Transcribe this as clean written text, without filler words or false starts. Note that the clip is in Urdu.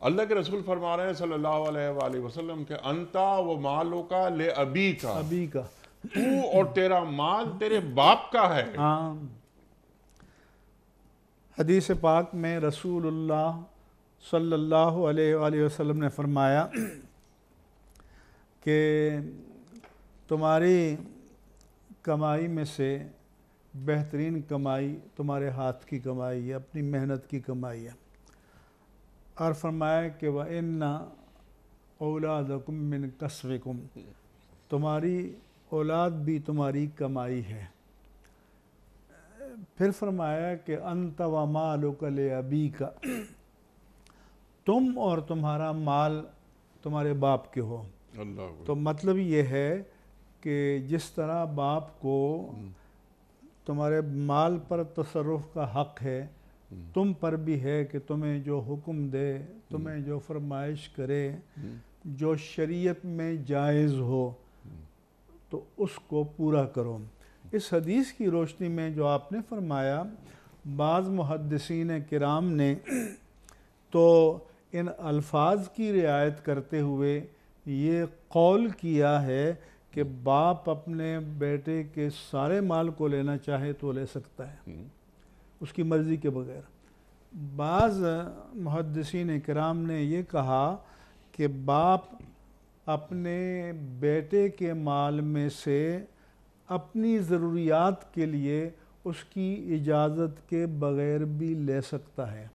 اللہ کے رسول فرما رہے ہیں صلی اللہ علیہ وآلہ وسلم کہ انتا و مالو کا لے ابی کا، ابھی کا تو اور تیرا مال تیرے باپ کا ہے۔ ہاں، حدیث پاک میں رسول اللہ صلی اللہ علیہ وآلہ وسلم نے فرمایا کہ تمہاری کمائی میں سے بہترین کمائی تمہارے ہاتھ کی کمائی ہے، اپنی محنت کی کمائی ہے، اور فرمایا کہ وَإِنَّ أَوْلَادَكُم مِّن كَسْبِكُم، تمہاری اولاد بھی تمہاری کمائی ہے۔ پھر فرمایا کہ انت ومالک لابیک، تم اور تمہارا مال تمہارے باپ کے ہو۔ اللہ تو مطلب یہ ہے کہ جس طرح باپ کو تمہارے مال پر تصرف کا حق ہے، تم پر بھی ہے کہ تمہیں جو حکم دے، تمہیں جو فرمائش کرے، جو شریعت میں جائز ہو تو اس کو پورا کرو۔ اس حدیث کی روشنی میں جو آپ نے فرمایا، بعض محدثین کرام نے تو ان الفاظ کی رعایت کرتے ہوئے یہ قول کیا ہے کہ باپ اپنے بیٹے کے سارے مال کو لینا چاہے تو لے سکتا ہے اس کی مرضی کے بغیر۔ بعض محدثین کرام نے یہ کہا کہ باپ اپنے بیٹے کے مال میں سے اپنی ضروریات کے لیے اس کی اجازت کے بغیر بھی لے سکتا ہے۔